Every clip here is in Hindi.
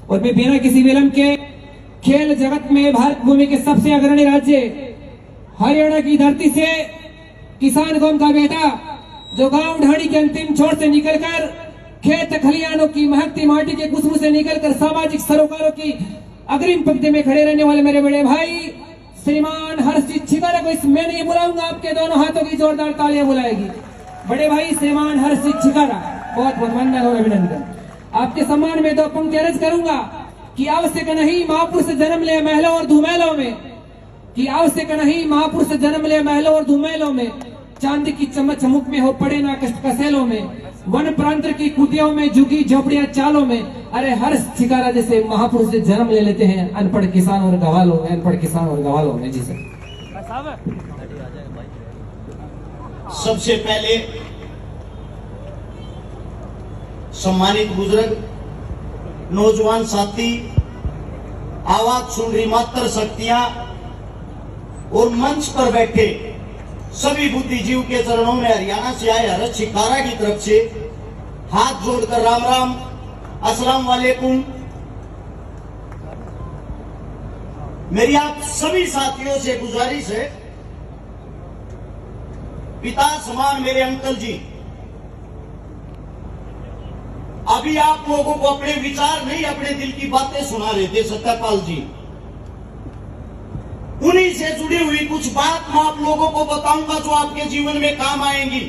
और बिना किसी विलंब के खेल जगत में भारत भूमि के सबसे अग्रणी राज्य हरियाणा की धरती से किसान कौम का बेटा जो गांव ढाणी के अंतिम छोर से निकलकर खेत खलियानों की महकती माटी के खुशबू से निकलकर सामाजिक सरोकारों की अग्रिम पंक्ति में खड़े रहने वाले मेरे बड़े भाई श्रीमान हर्षित छिकारा को इस मैं नहीं बुलाऊंगा, आपके दोनों हाथों की जोरदार तालियां बुलाएगी। बड़े भाई श्रीमान हर्षित छिकारा, बहुत बहुत वंदन और अभिनंदन। आपके सम्मान में दो पंक्ति अर्ज करूंगा कि आवश्यक नहीं महापुरुष जन्म ले महलों और धूमेलों में, कि आवश्यक नहीं महापुरुष जन्म ले महलों और धूमेलों में, चांदी की चमक चमुक में हो पड़े ना कष्ट कसेलों में, वन प्रांत की कुटियों में झुकी झोपड़ियां चालों में। अरे हर्ष छिकारा जैसे महापुरुष से जन्म ले लेते हैं अनपढ़ किसान और गवालों में, अनपढ़ किसान और गवालों में। जी सर। सबसे पहले सम्मानित बुजुर्ग, नौजवान साथी, आवाज सुन रही मात्र शक्तियां और मंच पर बैठे सभी बुद्धिजीव के चरणों में हरियाणा से आए हर्ष छिकारा की तरफ से हाथ जोड़कर राम राम, अस्सलाम वालेकुम। मेरी आप सभी साथियों से गुजारिश है, पिता समान मेरे अंकल जी, अभी आप लोगों को अपने विचार नहीं अपने दिल की बातें सुना रहे थे सत्यपाल जी। उन्हीं से जुड़ी हुई कुछ बात मैं आप लोगों को बताऊंगा जो आपके जीवन में काम आएंगी।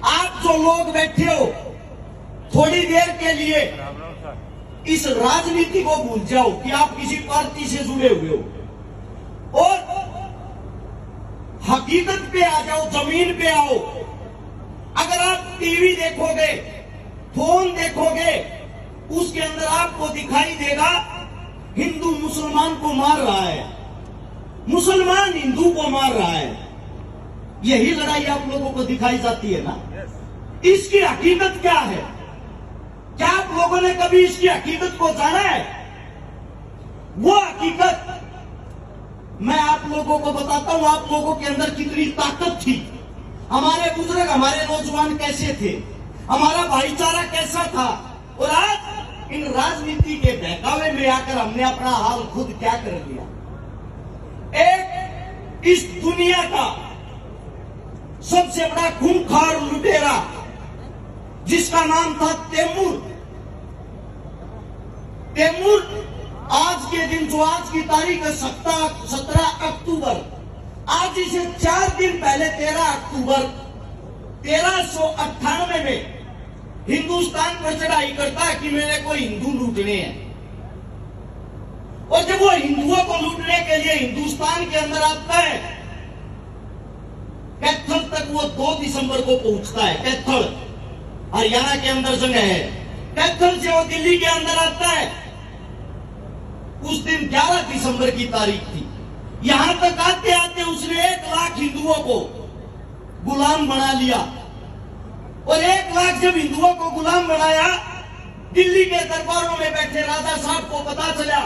आप जो लोग बैठे हो, थोड़ी देर के लिए इस राजनीति को भूल जाओ कि आप किसी पार्टी से जुड़े हुए हो और हकीकत पे आ जाओ, जमीन पे आओ। अगर आप टीवी देखोगे, फोन देखोगे, उसके अंदर आपको दिखाई देगा हिंदू मुसलमान को मार रहा है, मुसलमान हिंदू को मार रहा है। यही लड़ाई आप लोगों को दिखाई जाती है ना। इसकी हकीकत क्या है? क्या आप लोगों ने कभी इसकी हकीकत को जाना है? वो हकीकत मैं आप लोगों को बताता हूं, आप लोगों के अंदर कितनी ताकत थी। हमारे बुजुर्ग, हमारे नौजवान कैसे थे, हमारा भाईचारा कैसा था, और आज इन राजनीति के बहकावे में आकर हमने अपना हाल खुद क्या कर लिया। एक इस दुनिया का सबसे बड़ा खूंखार लुटेरा जिसका नाम था तैमूर। तैमूर आज के दिन, जो आज की तारीख है 17 अक्टूबर, आज इसे 4 दिन पहले 13 अक्टूबर 1398 में हिंदुस्तान पर चढ़ाई करता है कि मेरे को हिंदू लूटने हैं। और जब वो हिंदुओं को लूटने के लिए हिंदुस्तान के अंदर आता है, कैथल तक वो 2 दिसंबर को पहुंचता है। कैथल हरियाणा के अंदर जगह है। कैथल से वो दिल्ली के अंदर आता है। उस दिन 11 दिसंबर की तारीख थी। यहां तक आते आते उसने 1 लाख हिंदुओं को गुलाम बना लिया। और 1 लाख जब हिंदुओं को गुलाम बनाया, दिल्ली के दरबारों में बैठे राजा साहब को पता चला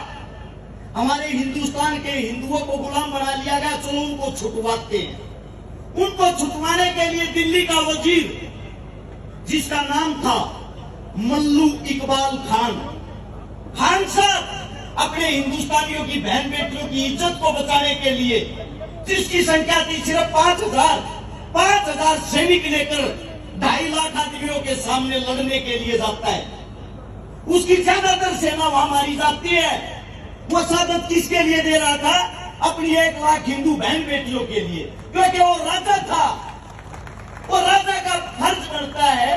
हमारे हिंदुस्तान के हिंदुओं को गुलाम बना लिया गया, चलो उनको छुटवाते हैं। उनको छुटवाने के लिए दिल्ली का वजीर, जिसका नाम था मल्लू इकबाल खान, खान साहब अपने हिंदुस्तानियों की बहन बेटियों की इज्जत को बचाने के लिए, जिसकी संख्या थी सिर्फ 5,000 सैनिक लेकर 2.5 लाख आदमियों के सामने लड़ने के लिए जाता है। उसकी ज्यादातर सेना वहां मारी जाती है। वो शहादत किसके लिए दे रहा था? अपनी 1 लाख हिंदू बहन बेटियों के लिए, क्योंकि वो राजा था। वो राजा का फर्ज बनता है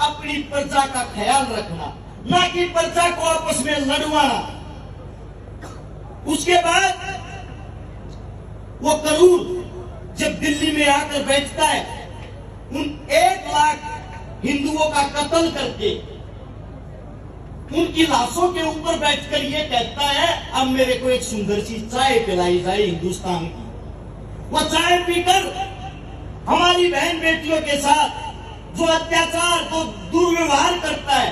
अपनी प्रजा का ख्याल रखना, ना कि प्रजा को आपस में लड़वाना। उसके बाद वो करूर जब दिल्ली में आकर बैठता है, उन 1 लाख हिंदुओं का कत्ल करके उनकी लाशों के ऊपर बैठकर ये कहता है अब मेरे को एक सुंदर सी चाय पिलाई जाए हिंदुस्तान की। वो चाय पीकर हमारी बहन बेटियों के साथ जो अत्याचार, जो दुर्व्यवहार करता है,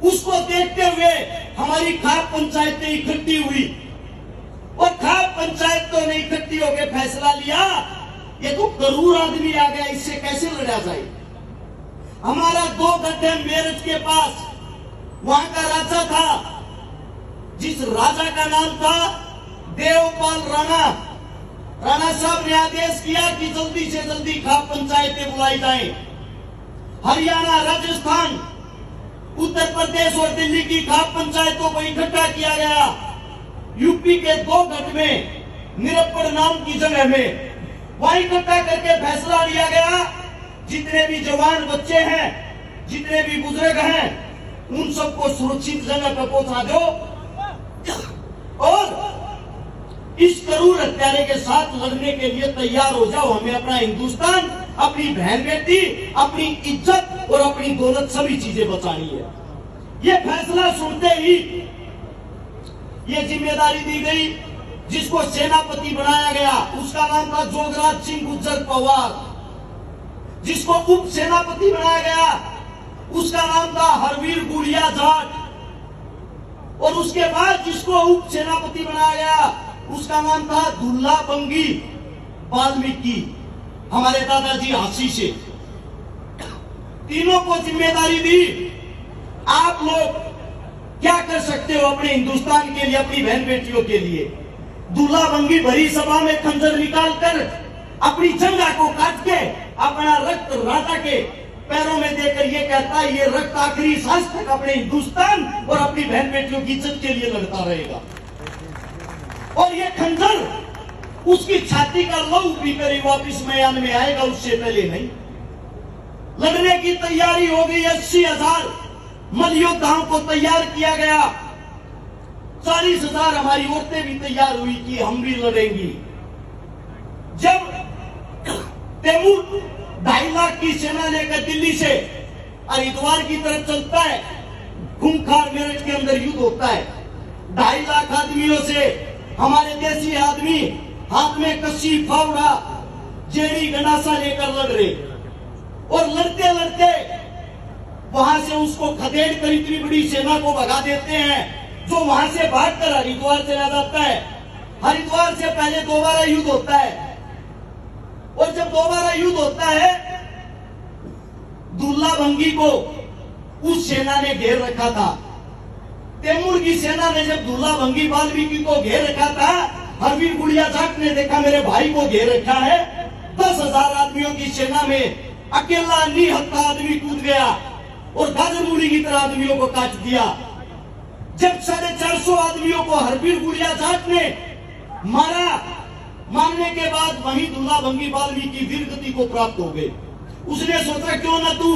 उसको देखते हुए हमारी खाप पंचायतें इकट्ठी हुई। और खाप पंचायतों ने इकट्ठी होकर फैसला लिया, ये तो करूर आदमी आ गया, इससे कैसे लड़ा जाए। हमारा 2 गड्ढे मेरठ के पास वहां का राजा था, जिस राजा का नाम था देवपाल राणा। राणा साहब ने आदेश किया कि जल्दी से जल्दी खाप पंचायतें बुलाई जाएं। हरियाणा, राजस्थान, उत्तर प्रदेश और दिल्ली की खाप पंचायतों को इकट्ठा किया गया। यूपी के 2 गढ़ में, निरप्पड़ नाम की जगह में, वहां इकट्ठा करके फैसला लिया गया, जितने भी जवान बच्चे हैं, जितने भी बुजुर्ग हैं, उन सबको सुरक्षित जगह पर पहुंचा दो और इस करूर हत्यारे के साथ लड़ने के लिए तैयार हो जाओ। हमें अपना हिंदुस्तान, अपनी बहन बेटी, अपनी इज्जत और अपनी दौलत सभी चीजें बचानी है। ये फैसला सुनते ही ये जिम्मेदारी दी गई, जिसको सेनापति बनाया गया, उसका नाम था जोगराज सिंह गुज्जर पवार। जिसको उप सेनापति बनाया गया, उसका नाम था हरवीर गुड़िया जाट। और उसके बाद जिसको उप सेनापति बनाया गया, उसका नाम था दुल्ला बंगी वाल्मीकि, हमारे दादाजी हासी से। तीनों को जिम्मेदारी दी, आप लोग क्या कर सकते हो अपने हिंदुस्तान के लिए, अपनी बहन बेटियों के लिए। दुल्ला बंगी भरी सभा में खंजर निकालकर अपनी जंगा को काट के अपना रक्त राजा के पैरों में देकर ये कहता है, ये रक्त आखिरी सांस तक अपने हिंदुस्तान और अपनी बहन बेटियों की इज्जत के लिए लड़ता रहेगा। और ये खंजर उसकी छाती का लहू पीकर ही वापिस मैदान में आएगा, उससे पहले नहीं। लड़ने की तैयारी हो गई। 80,000 मलयोद्धाओं को तैयार किया गया। 40,000 हमारी औरतें भी तैयार हुई कि हम भी लड़ेंगी। जब तैमूर 2.5 लाख की सेना लेकर दिल्ली से हरिद्वार की तरफ चलता है, खूंखार मेरठ के अंदर युद्ध होता है। 2.5 लाख आदमियों से हमारे देसी आदमी हाथ में कस्सी, फावड़ा, जेड़ी, गंडासा लेकर लड़ रहे। और लड़ते लड़ते वहां से उसको खदेड़ कर इतनी बड़ी सेना को भगा देते हैं, जो वहां से भागकर हरिद्वार चला जाता है। हरिद्वार से पहले दोबारा युद्ध होता है। और जब दोबारा युद्ध होता है, दुल्ला बंगी को उस सेना ने घेर रखा था। तैमूर की सेना ने जब दुल्ला बंगी वाल्मीकि को घेर रखा था, हरवीर गुड़िया जाट ने देखा मेरे भाई को घेर रखा है। 10,000 आदमियों की सेना में अकेला निहत्था आदमी कूद गया और गाजर मूली की तरह आदमियों को काट दिया। जब 450 आदमियों को हरवीर गुड़िया जाट ने मारा, मारने के बाद वही दुल्ला बंगी वाल्मीकि वीर गति को प्राप्त हो गए। उसने सोचा क्यों ना तू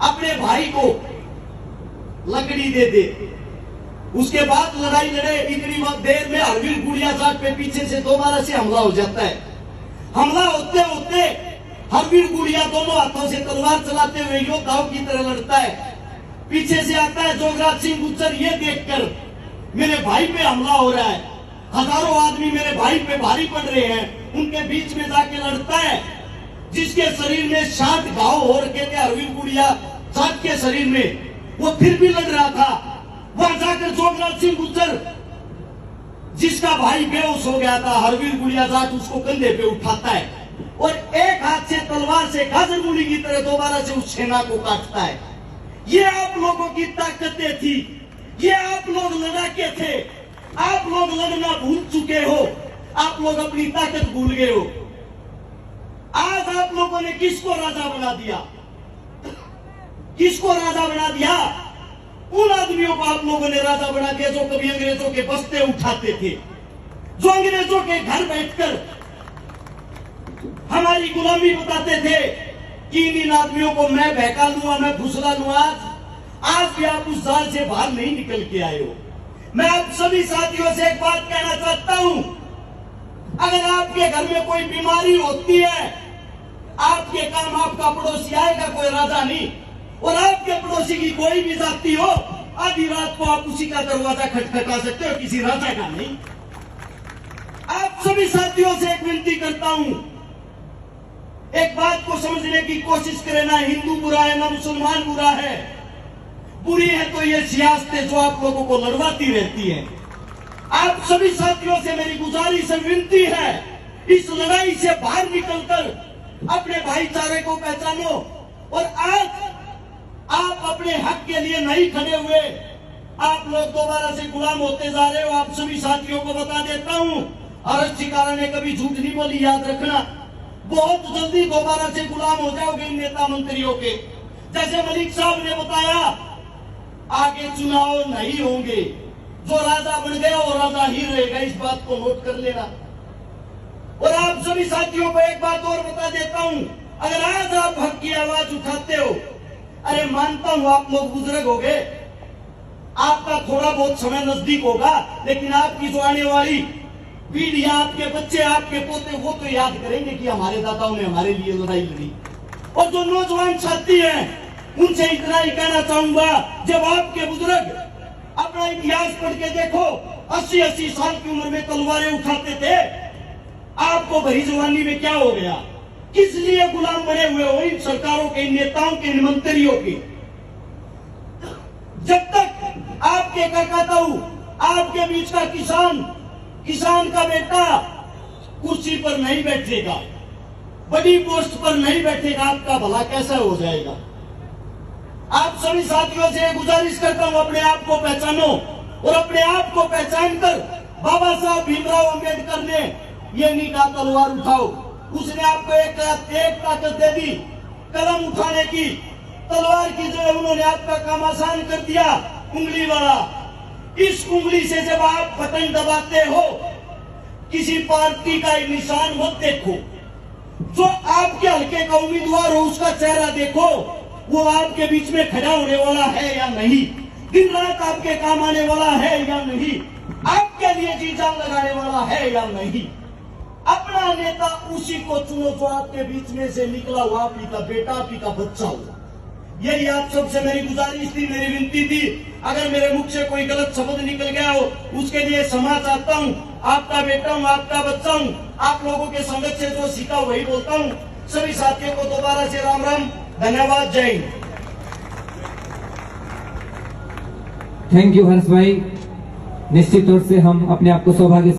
अपने भाई को लकड़ी दे दे। उसके बाद लड़ाई लड़े। इतनी देर में हरवीर गुड़िया जाट पे पीछे से दोबारा से हमला हो जाता है। हमला होते होते हरवीर गुड़िया दोनों हाथों से तलवार चलाते हुए योद्धाओं की तरह लड़ता है। पीछे से आता है जोगराज सिंह गुज्जर। ये देखकर मेरे भाई पे हमला हो रहा है, हजारों आदमी मेरे भाई पे भारी पड़ रहे हैं, उनके बीच में जाके लड़ता है। जिसके शरीर में 60 घाव हो रखे थे हरवीर गुड़िया जाट के शरीर में, वो फिर भी लड़ रहा था। वहां जाकर जोगराज सिंह गुज्जर, जिसका भाई बेहोश हो गया था, हरवीर गुड़िया जाट उसको कंधे पे उठाता है और एक हाथ से तलवार से गाजर मूली की तरह दोबारा से उस सेना को काटता है। ये आप लोगों की ताकतें थी, ये आप लोग लड़ाके थे। आप लोग लड़ना भूल चुके हो, आप लोग अपनी ताकत भूल गए हो। आज आप लोगों ने किसको राजा बना दिया? किसको राजा बना दिया? उन आदमियों को आप लोगों ने राजा बना दिया जो कभी अंग्रेजों के बस्ते उठाते थे, जो अंग्रेजों के घर बैठकर हमारी गुलामी बताते थे कि इन आदमियों को मैं बहका लूंगा, मैं फुसला लूंगा। आज भी आप उस जाल से बाहर नहीं निकल के आए हो। मैं आप सभी साथियों से एक बात कहना चाहता हूं, अगर आपके घर में कोई बीमारी होती है, आपके काम आपका पड़ोसी आएगा, कोई राजा नहीं। और आपके पड़ोसी की कोई भी जाति हो, आधी रात को आप उसी का दरवाजा खटखटा सकते हो, किसी राजा का नहीं। आप सभी साथियों से एक विनती करता हूं, एक बात को समझने की कोशिश करें। ना हिंदू बुरा है, ना मुसलमान बुरा है। बुरी है तो ये सियासतें जो आप लोगों को लड़वाती रहती हैं। आप सभी साथियों से मेरी गुजारिश है, विनती है, इस लड़ाई से बाहर निकलकर अपने भाईचारे को पहचानो। और आज आप अपने हक के लिए नहीं खड़े हुए, आप लोग दोबारा से गुलाम होते जा रहे हो। आप सभी साथियों को बता देता हूं, अरज शिकारा ने कभी झूठ नहीं बोली, याद रखना। बहुत जल्दी दोबारा से गुलाम हो जाओगे इन नेता मंत्रियों के। जैसे मलिक साहब ने बताया, आगे चुनाव नहीं होंगे, जो राजा बन गया वो राजा ही रहेगा, इस बात को नोट कर लेना। और आप सभी साथियों को एक बात और बता देता हूं, अगर आज आप हक की आवाज उठाते हो, अरे मानता हूं आप लोग बुजुर्ग हो गए, आपका थोड़ा बहुत समय नजदीक होगा, लेकिन आपकी जो आने वाली पीढ़ी, आपके बच्चे, आपके पोते, वो तो याद करेंगे कि हमारे दादाओं ने हमारे लिए लड़ाई लड़ी। और जो नौजवान साथी हैं, उनसे इतना ही कहना चाहूंगा, जब आपके बुजुर्ग अपना इतिहास पढ़ के देखो, 80-80 साल की उम्र में तलवारें उठाते थे, आपको भरी जवानी में क्या हो गया? किस लिए गुलाम बने हुए हो इन सरकारों के, इन नेताओं के, इन मंत्रियों के? जब तक आपके काकाताऊ, आपके बीच का किसान का बेटा कुर्सी पर नहीं बैठेगा, बड़ी पोस्ट पर नहीं बैठेगा, आपका भला कैसा हो जाएगा? आप सभी साथियों से गुजारिश करता हूं, अपने आप को पहचानो, और अपने आप को पहचान कर बाबा साहब भीमराव अंबेडकर ने ये नहीं कहा तलवार उठाओ, उसने आपको एक ताकत दे दी कलम उठाने की, तलवार की जगह उन्होंने आपका काम आसान कर दिया, उंगली वाला। इस उंगली से जब आप बटन दबाते हो, किसी पार्टी का निशान मत देखो, जो आपके हल्के का उम्मीदवार हो उसका चेहरा देखो, वो आपके बीच में खड़ा होने वाला है या नहीं, दिन रात आपके काम आने वाला है या नहीं, आपके लिए जी जान लगाने वाला है या नहीं। अपना नेता उसी को चुनो जो आपके बीच में से निकला हुआ, आप ही का बेटा, आप ही का बच्चा हुआ। यही आप सबसे मेरी गुजारिश थी, मेरी विनती थी। अगर मेरे मुख से कोई गलत शब्द निकल गया हो, उसके लिए क्षमा चाहता हूं। आपका बेटा हूं, आपका बच्चा हूं, आप लोगों के संगत से जो सीखा वही बोलता हूं। सभी साथियों को दोबारा से राम राम, धन्यवाद, जय हिंद। थैंक यू हर्ष भाई। निश्चित तौर से हम अपने आप को सौभाग्य